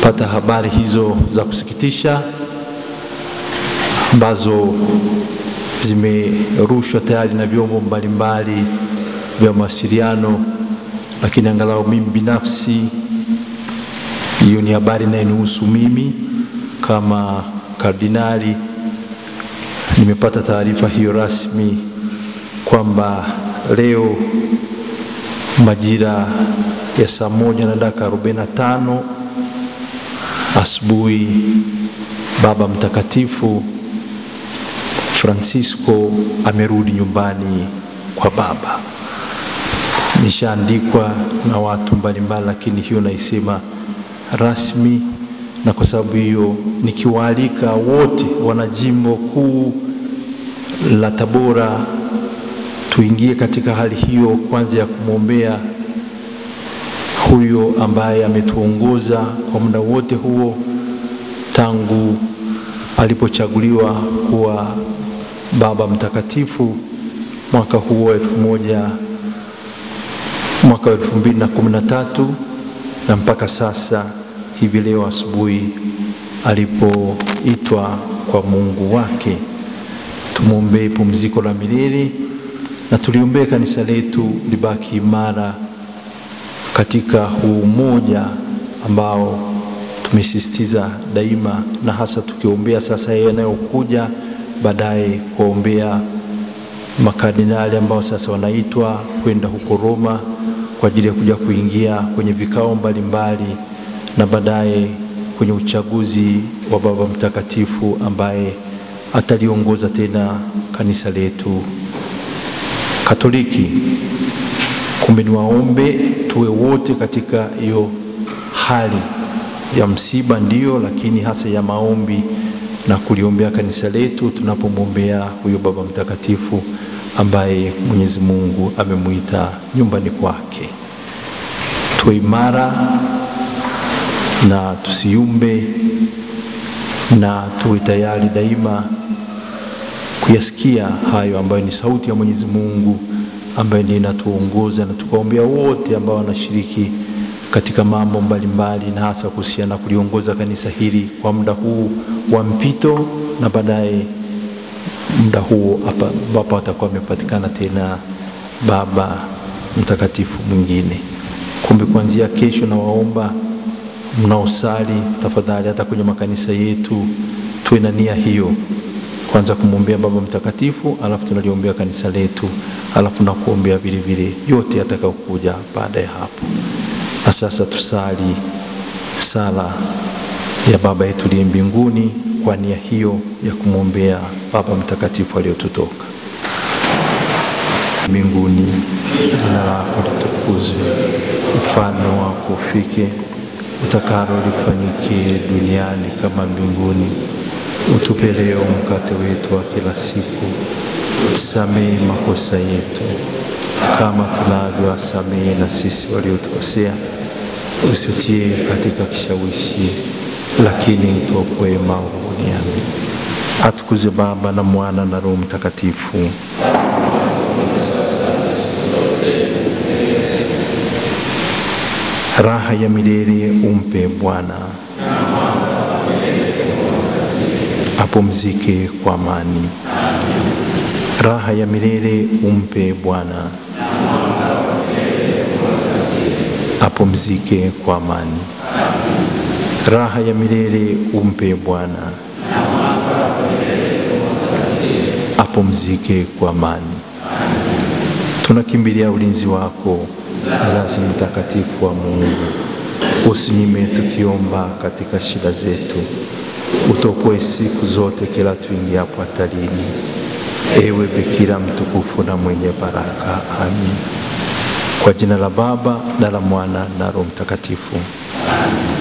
pata habari hizo za kusikitisha ambazo zimerushwa tayari na vyombo mbalimbali vya mawasiliano, lakini angalau mimi binafsi hiyo ni habari inayonihusu mimi kama kardinali. Nimepata taarifa hiyo rasmi kwamba leo majira ya saa 1:45 asubuhi Baba Mtakatifu Francisco amerudi nyumbani kwa Baba. Nishaandikwa na watu mbalimbali, lakini hiyo naisema rasmi, na kwa sababu hiyo nikiwaalika wote wanajimbo kuu la Tabora tuingie katika hali hiyo kwanza ya kumwombea huyo ambaye ametuongoza kwa muda wote huo tangu alipochaguliwa kuwa Baba Mtakatifu mwaka huo 2013 na mpaka sasa hivi leo asubuhi alipoitwa kwa Mungu wake. Tumuombe pumziko la milele na tuliombee kanisa letu libaki imara katika huu umoja ambao tumesisitiza daima, na hasa tukiombea sasa yanayokuja baadaye, kuombea makardinali ambao sasa wanaitwa kwenda huko Roma kwa ajili ya kuja kuingia kwenye vikao mbalimbali na baadaye kwenye uchaguzi wa Baba Mtakatifu ambaye ataliongoza tena kanisa letu Katoliki. Kumbe niwaombe tuwe wote katika hiyo hali ya msiba, ndio, lakini hasa ya maombi na kuliombea kanisa letu tunapomwombea huyo Baba Mtakatifu ambaye Mwenyezi Mungu amemuita nyumbani kwake. Tuwe imara na tusiumbe, na tuwe tayari daima kuyasikia hayo ambayo ni sauti ya Mwenyezi Mungu ambaye ndiye inatuongoza, na tukaombea wote ambao wanashiriki katika mambo mbalimbali na hasa kuhusiana kuliongoza kanisa hili kwa muda huu wa mpito, na baadaye muda huu ambapo atakuwa amepatikana tena Baba Mtakatifu mwingine. Kumbe kuanzia kesho na waomba mnaosali tafadhali hata kwenye makanisa yetu tuwe na nia hiyo, kwanza kumwombea Baba Mtakatifu, alafu tunaliombea kanisa letu, alafu na kuombea vile vile yote yatakayokuja baada ya hapo. Na sasa tusali sala ya Baba yetu aliye mbinguni kwa nia hiyo ya kumwombea Baba Mtakatifu aliyotutoka. Mbinguni, jina lako litukuzwe, ufalme wako ufike, utakalo lifanyike duniani kama mbinguni. Utupe leo mkate wetu wa kila siku, tusamehe makosa yetu kama tunavyowasamehe na sisi waliotukosea, usitie katika kishawishi, lakini utuokoe maovuni. Amen. Atukuzwe Baba na Mwana na Roho Mtakatifu. Raha ya milele umpe Bwana, apumzike kwa amani. Raha ya milele umpe Bwana, apumzike kwa amani. Raha ya milele umpe Bwana, apumzike kwa amani. Tunakimbilia ulinzi wako, mzazi mtakatifu wa Mungu. Usinyime tukiomba katika shida zetu, utuokoe siku zote kila tuingiapo hatarini. Ewe Bikira mtukufu na mwenye baraka. Amin. Kwa jina la Baba na la Mwana na Roho Mtakatifu. Amin.